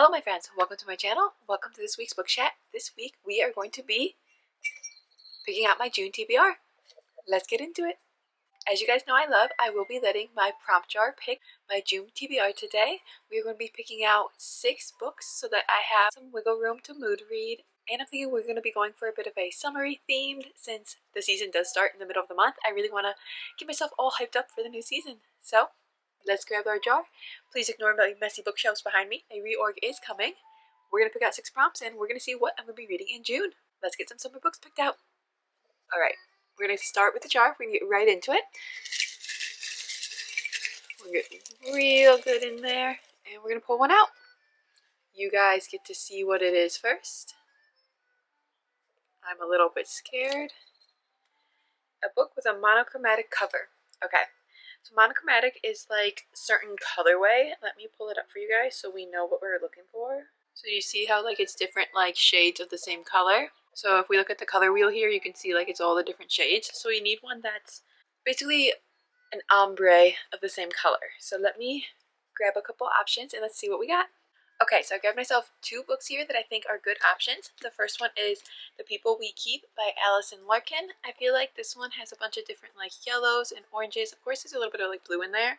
Hello my friends, welcome to my channel. Welcome to this week's book chat. This week we are going to be picking out my June TBR. Let's get into it. As you guys know I will be letting my prompt jar pick my June TBR today. We are going to be picking out 6 books so that I have some wiggle room to mood read. And I'm thinking we're going to be going for a bit of a summery themed since the season does start in the middle of the month. I really want to get myself all hyped up for the new season. So let's grab our jar. Please ignore my messy bookshelves behind me. A reorg is coming. We're going to pick out 6 prompts and we're going to see what I'm going to be reading in June. Let's get some summer books picked out. Alright, we're going to start with the jar. We're going to get right into it. We're going to get real good in there. And we're going to pull one out. You guys get to see what it is first. I'm a little bit scared. A book with a monochromatic cover. Okay. So monochromatic is like certain colorway. Let me pull it up for you guys so we know what we're looking for. So you see how like it's different like shades of the same color. So if we look at the color wheel here, you can see like it's all the different shades. So you need one that's basically an ombre of the same color. So let me grab a couple options and let's see what we got. Okay, so I grabbed myself 2 books here that I think are good options. The first one is The People We Keep by Allison Larkin. I feel like this one has a bunch of different like yellows and oranges. Of course, there's a little bit of like blue in there,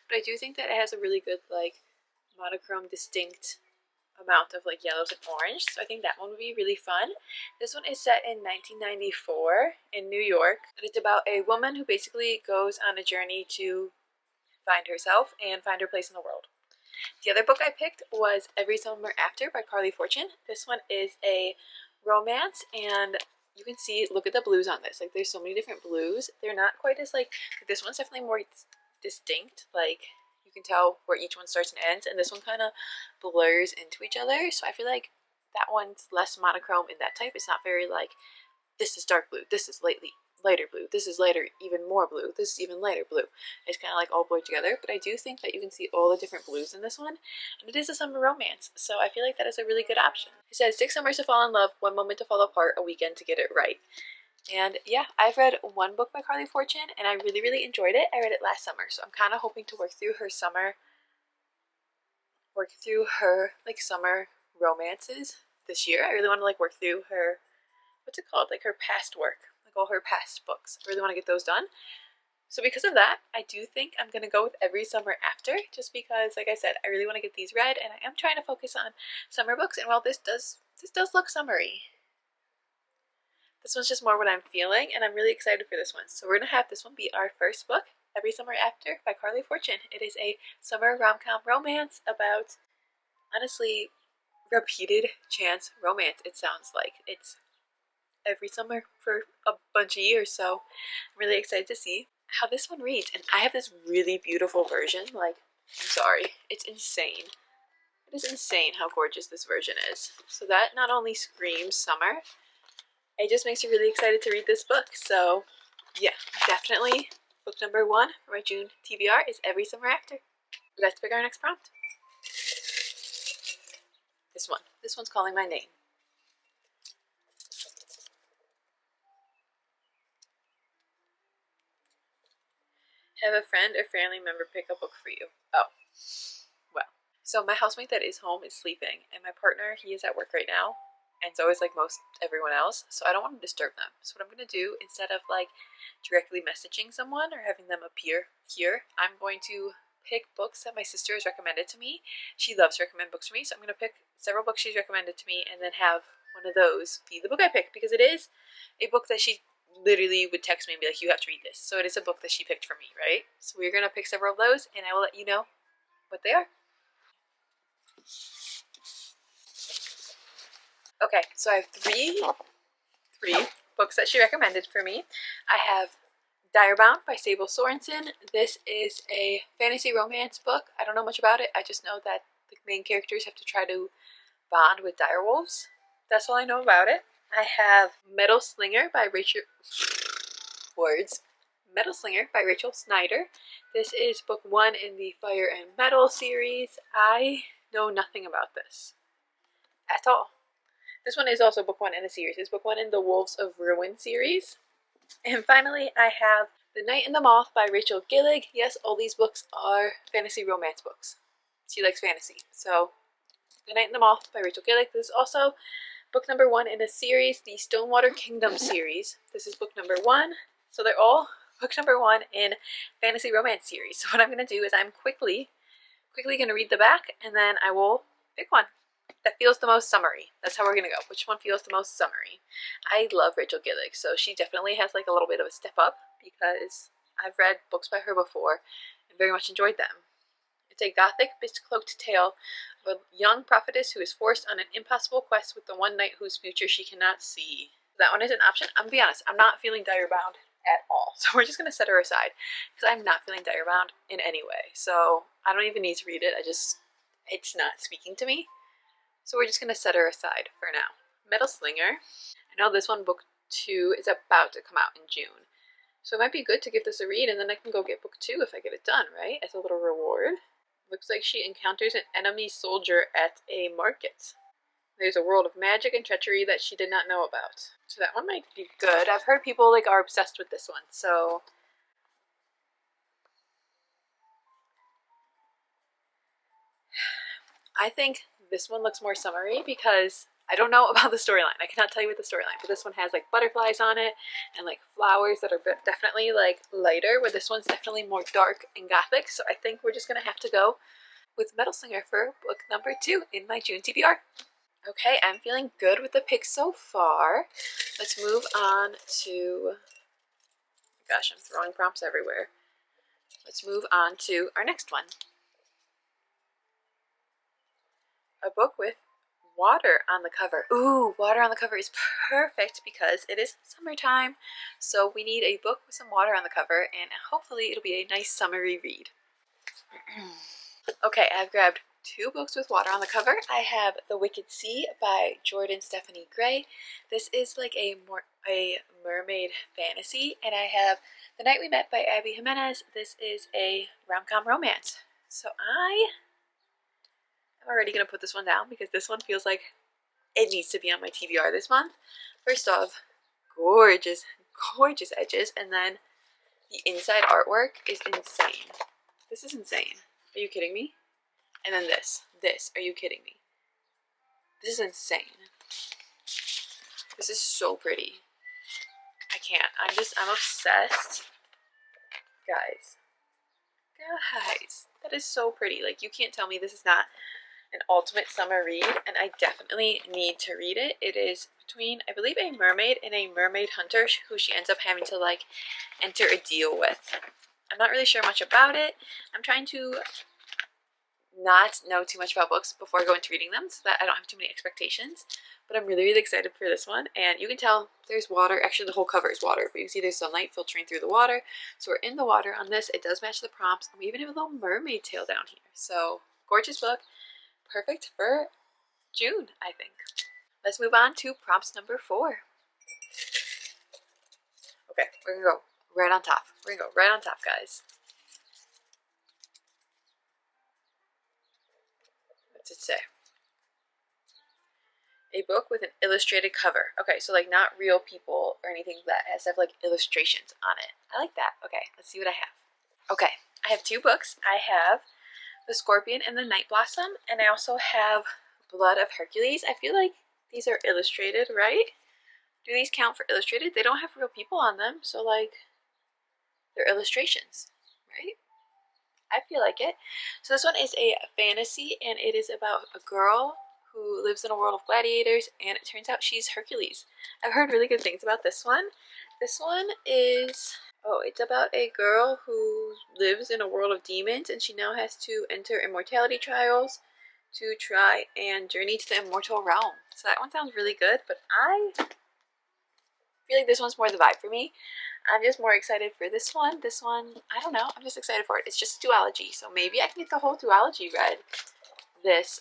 but I do think that it has a really good like monochrome distinct amount of like yellows and orange. So I think that one would be really fun. This one is set in 1994 in New York, and it's about a woman who basically goes on a journey to find herself and find her place in the world. The other book I picked was Every Summer After by Carly Fortune. This one is a romance, and you can see, look at the blues on this. Like, there's so many different blues. They're not quite as, like, this one's definitely more distinct. Like, you can tell where each one starts and ends, and this one kind of blurs into each other. So I feel like that one's less monochrome in that type. It's not very, like, this is dark blue, this is lighter blue, this is lighter, even more blue, this is even lighter blue. It's kind of like all blurred together, but I do think that you can see all the different blues in this one, and it is a summer romance, so I feel like that is a really good option. It says 6 summers to fall in love, 1 moment to fall apart, a weekend to get it right. And yeah, I've read 1 book by Carly Fortune, and I really enjoyed it. I read it last summer, so I'm kind of hoping to work through her like summer romances this year. I really want to like work through her, what's it called, like her past work, like all her past books. I really want to get those done. So because of that, I do think I'm going to go with Every Summer After, just because, like I said, I really want to get these read, and I am trying to focus on summer books, and while this does look summery, this one's just more what I'm feeling, and I'm really excited for this one. So we're going to have this one be our first book, Every Summer After by Carly Fortune. It is a summer rom-com romance about, honestly, repeated chance romance, it sounds like. It's every summer for a bunch of years, so I'm really excited to see how this one reads. And I have this really beautiful version. Like, I'm sorry, it's insane. It is insane how gorgeous this version is. So that not only screams summer, it just makes you really excited to read this book. So yeah, definitely book number 1 for my June TBR is Every Summer After. Let's pick our next prompt. This one's calling my name. Have a friend or family member pick a book for you. Oh, well. So my housemate that is home is sleeping, and my partner, he is at work right now, and so is like most everyone else, so I don't want to disturb them. So what I'm going to do, instead of like directly messaging someone or having them appear here, I'm going to pick books that my sister has recommended to me. She loves to recommend books for me, so I'm going to pick several books she's recommended to me and then have one of those be the book I pick, because it is a book that she literally would text me and be like, you have to read this. So it is a book that she picked for me, right? So we're going to pick several of those, and I will let you know what they are. Okay, so I have three books that she recommended for me. I have Direbound by Fable Sorensen. This is a fantasy romance book. I don't know much about it. I just know that the main characters have to try to bond with direwolves. That's all I know about it. I have Metal Slinger by Rachel Snyder. This is book 1 in the Fire and Metal series. I know nothing about this at all. This one is also book 1 in the series. It's book 1 in the Wolves of Ruin series. And finally, I have The Night and the Moth by Rachel Gillig. Yes, all these books are fantasy romance books. She likes fantasy, so The Night in the Moth by Rachel Gillick. This is also book number 1 in a series, the Stonewater Kingdom series. This is book number 1. So they're all book number 1 in fantasy romance series. So what I'm going to do is I'm quickly going to read the back, and then I will pick one that feels the most summery. That's how we're going to go. Which one feels the most summery? I love Rachel Gillick, so she definitely has like a little bit of a step up because I've read books by her before and very much enjoyed them. It's a gothic, mist-cloaked tale of a young prophetess who is forced on an impossible quest with the one knight whose future she cannot see. That one is an option. I'm going to be honest, I'm not feeling dire-bound at all. So we're just going to set her aside because I'm not feeling dire-bound in any way. So I don't even need to read it. It's not speaking to me. So we're just going to set her aside for now. Metal Slinger. I know this one, book 2, is about to come out in June. So it might be good to give this a read, and then I can go get book 2 if I get it done, right? As a little reward. Looks like she encounters an enemy soldier at a market. There's a world of magic and treachery that she did not know about. So that one might be good. I've heard people like are obsessed with this one, so I think this one looks more summery because I don't know about the storyline. I cannot tell you what the storyline, but this one has like butterflies on it and like flowers that are definitely like lighter, where this one's definitely more dark and gothic. So I think we're just gonna have to go with Metal Slinger for book number 2 in my June TBR. Okay, I'm feeling good with the picks so far. Let's move on to, gosh, I'm throwing prompts everywhere. Let's move on to our next one. A book with water on the cover. Ooh, water on the cover is perfect because it is summertime. So we need a book with some water on the cover, and hopefully it'll be a nice summery read. Okay, I've grabbed 2 books with water on the cover. I have The Wicked Sea by Jordan Stephanie Gray. This is like a mermaid fantasy. And I have The Night We Met by Abby Jimenez. This is a rom-com romance. So I'm already going to put this one down because this one feels like it needs to be on my TBR this month. First off, gorgeous, gorgeous edges. And then the inside artwork is insane. This is insane. Are you kidding me? And then this, are you kidding me? This is insane. This is so pretty. I can't, I'm obsessed. Guys, that is so pretty. Like, you can't tell me this is not an ultimate summer read, and I definitely need to read it. It is between, I believe, a mermaid and a mermaid hunter who she ends up having to, like, enter a deal with. I'm not really sure much about it. I'm trying to not know too much about books before I go into reading them so that I don't have too many expectations. But I'm really, really excited for this one. And you can tell there's water. Actually, the whole cover is water, but you can see there's sunlight filtering through the water. So we're in the water on this. It does match the prompts. And we even have a little mermaid tail down here. So, gorgeous book. Perfect for June, I think. Let's move on to prompts number 4. Okay, we're going to go right on top. We're going to go right on top, guys. What's it say? A book with an illustrated cover. Okay, so like not real people or anything that has to have like illustrations on it. I like that. Okay, let's see what I have. Okay, I have 2 books. I have The Scorpion and the Night Blossom, and I also have Blood of Hercules. I feel like these are illustrated, right? Do these count for illustrated? They don't have real people on them, so like they're illustrations, right? I feel like it. So this one is a fantasy, and it is about a girl who lives in a world of gladiators, and it turns out she's Hercules. I've heard really good things about this one. This one is, it's about a girl who lives in a world of demons, and she now has to enter immortality trials to try and journey to the immortal realm. So that one sounds really good, but I feel like this one's more the vibe for me. I'm just more excited for this one. This one, I don't know, I'm just excited for it. It's just a duology, so maybe I can get the whole duology read this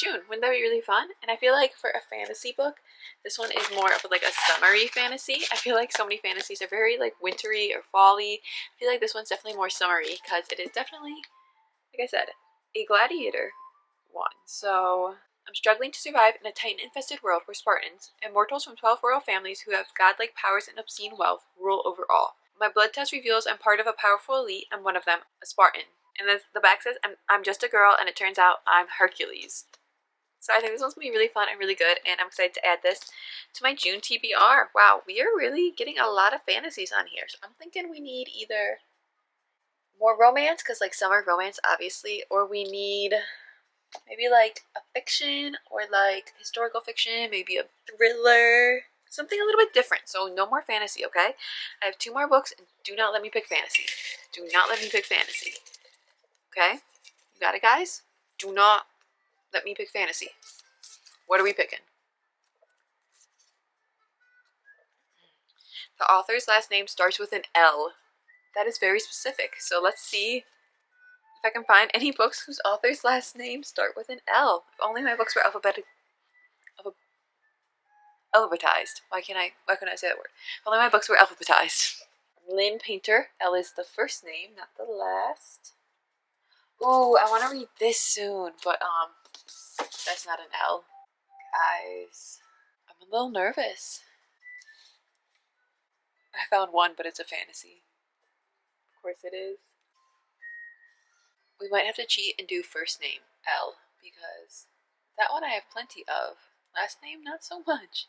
June. Wouldn't that be really fun? And I feel like for a fantasy book, this one is more of like a summery fantasy. I feel like so many fantasies are very like wintry or fall-y. I feel like this one's definitely more summery because it is definitely, like I said, a gladiator one. So I'm struggling to survive in a Titan-infested world where Spartans, immortals from 12 royal families who have godlike powers and obscene wealth, rule over all. My blood test reveals I'm part of a powerful elite. I'm one of them, a Spartan. And then the back says, I'm just a girl, and it turns out I'm Hercules. So I think this one's going to be really fun and really good, and I'm excited to add this to my June TBR. Wow, we are really getting a lot of fantasies on here. So I'm thinking we need either more romance, because like summer romance obviously, or we need maybe like a fiction or like historical fiction, maybe a thriller, something a little bit different. So no more fantasy, okay? I have 2 more books, and do not let me pick fantasy. Do not let me pick fantasy. Okay? You got it, guys? Do not let me pick fantasy. What are we picking? The author's last name starts with an L. That is very specific. So let's see if I can find any books whose author's last names start with an L. If only my books were alphabetized. Why couldn't I say that word? If only my books were alphabetized. Lynn Painter. L is the first name, not the last. Ooh, I want to read this soon, but that's not an L. Guys, I'm a little nervous. I found one, but it's a fantasy. Of course it is. We might have to cheat and do first name, L, because that one I have plenty of. Last name, not so much.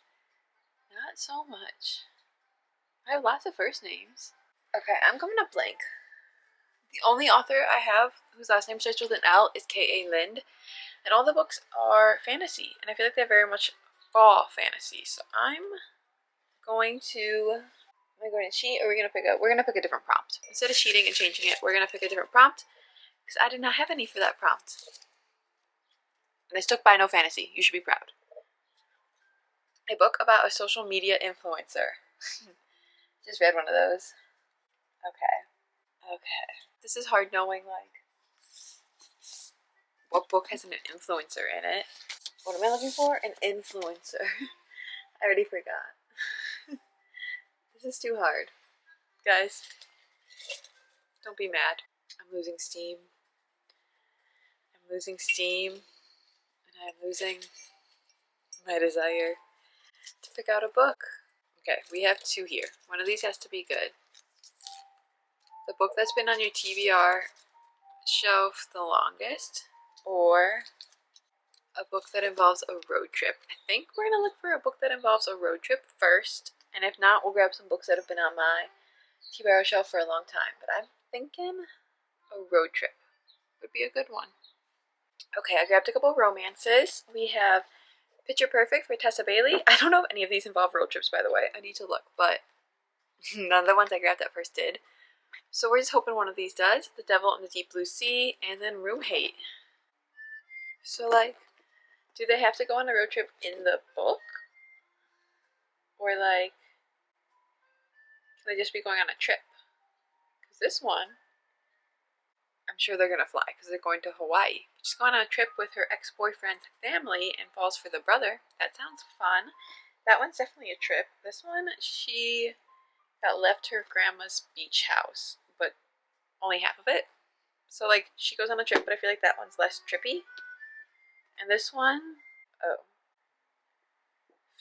Not so much. I have lots of first names. Okay, I'm coming up blank. The only author I have whose last name starts with an L is K.A. Lind, and all the books are fantasy, and I feel like they're very much fall fantasy. So I'm going to... Am I going to cheat, or we're going to pick a different prompt. Instead of cheating and changing it, we're going to pick a different prompt, because I did not have any for that prompt. And I stuck by no fantasy. You should be proud. A book about a social media influencer. Just read one of those. Okay. This is hard knowing, like, what book has an influencer in it. What am I looking for? An influencer. I already forgot. This is too hard. Guys, don't be mad. I'm losing steam. I'm losing steam. And I'm losing my desire to pick out a book. Okay, we have 2 here. One of these has to be good. The book that's been on your TBR shelf the longest, or a book that involves a road trip. I think we're going to look for a book that involves a road trip first, and if not, we'll grab some books that have been on my TBR shelf for a long time. But I'm thinking a road trip would be a good one. Okay, I grabbed a couple romances. We have Picture Perfect for Tessa Bailey. I don't know if any of these involve road trips, by the way. I need to look, but none of the ones I grabbed at first did. So we're just hoping one of these does. The Devil in the Deep Blue Sea, and then Room Hate. So, like, do they have to go on a road trip in the book? Or, like, can they just be going on a trip? Because this one, I'm sure they're going to fly because they're going to Hawaii. She's going on a trip with her ex-boyfriend's family and falls for the brother. That sounds fun. That one's definitely a trip. This one, she got left her grandma's beach house, but only half of it. So, like, she goes on a trip, but I feel like that one's less trippy. And this one, oh,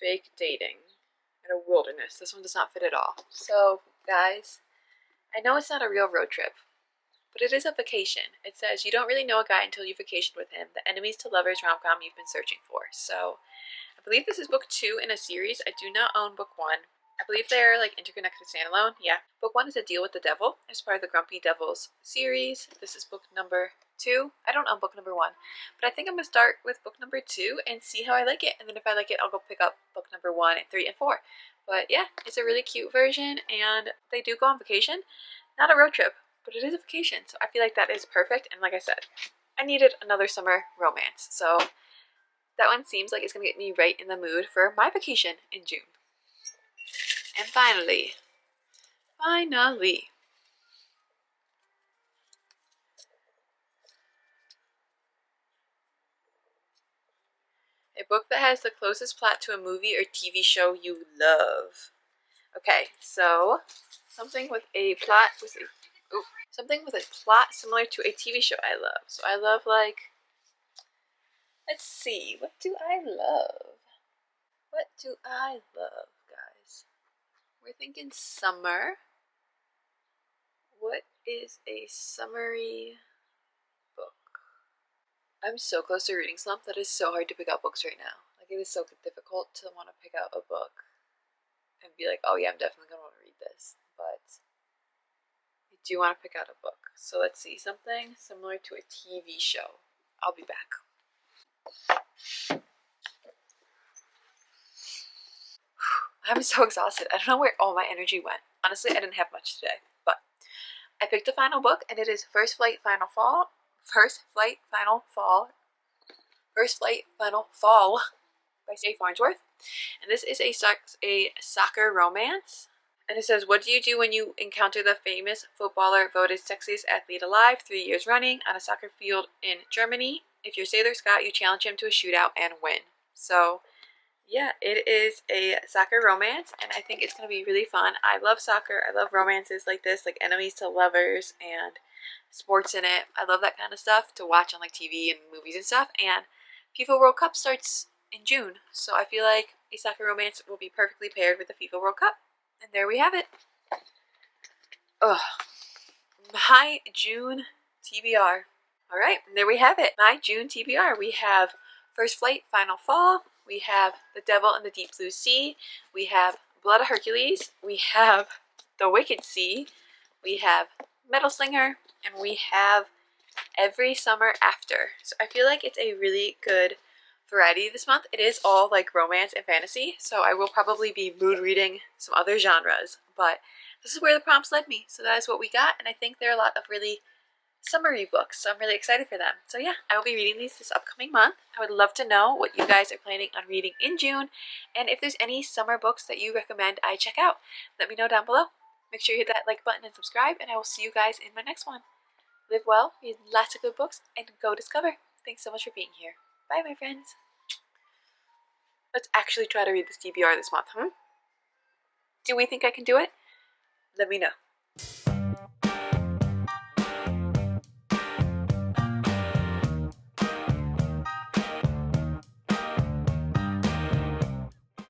fake dating in a wilderness. This one does not fit at all. So, guys, I know it's not a real road trip, but it is a vacation. It says you don't really know a guy until you vacation with him. The enemies to lovers rom-com you've been searching for. So, I believe this is book 2 in a series. I do not own book 1. I believe they're like interconnected standalone. Yeah. Book 1 is A Deal with the Devil as part of the Grumpy Devils series. This is book number 2. I don't own book number 1, but I think I'm going to start with book number 2 and see how I like it. And then if I like it, I'll go pick up book number 1 and 3 and 4. But yeah, it's a really cute version, and they do go on vacation. Not a road trip, but it is a vacation. So I feel like that is perfect. And like I said, I needed another summer romance. So that one seems like it's going to get me right in the mood for my vacation in June. And finally, a book that has the closest plot to a movie or TV show you love. Okay, so something with a plot similar to a TV show I love. So I love, like, let's see, what do I love? What do I love, guys? We're thinking summer. What is a summery book? I'm so close to a reading slump that it's so hard to pick out books right now. Like, it is so difficult to want to pick out a book and be like, oh yeah, I'm definitely going to want to read this. But I do want to pick out a book. So let's see, something similar to a TV show. I'll be back. I'm so exhausted. I don't know where all my energy went. Honestly, I didn't have much today. But I picked a final book, and it is First Flight, Final Fall by Stacey Farnsworth. And this is a soccer romance. And it says, what do you do when you encounter the famous footballer voted sexiest athlete alive 3 years running on a soccer field in Germany? If you're Sailor Scott, you challenge him to a shootout and win. So, yeah, it is a soccer romance, and I think it's going to be really fun. I love soccer. I love romances like this, like enemies to lovers and sports in it. I love that kind of stuff to watch on like TV and movies and stuff. And FIFA World Cup starts in June, so I feel like a soccer romance will be perfectly paired with the FIFA World Cup. And there we have it. Ugh. My June TBR. Alright, there we have it. My June TBR. We have First Flight, Final Fall. We have The Devil in the Deep Blue Sea. We have Blood of Hercules. We have The Wicked Sea. We have Metal Slinger. And we have Every Summer After. So I feel like it's a really good variety this month. It is all like romance and fantasy, so I will probably be mood reading some other genres, but this is where the prompts led me, so that is what we got, and I think there are a lot of really summery books, so I'm really excited for them. So yeah, I will be reading these this upcoming month. I would love to know what you guys are planning on reading in June, and if there's any summer books that you recommend I check out, let me know down below. Make sure you hit that like button and subscribe, and I will see you guys in my next one. Live well, read lots of good books, and go discover. Thanks so much for being here. Bye, my friends. Let's actually try to read this TBR this month, Do we think I can do it? Let me know.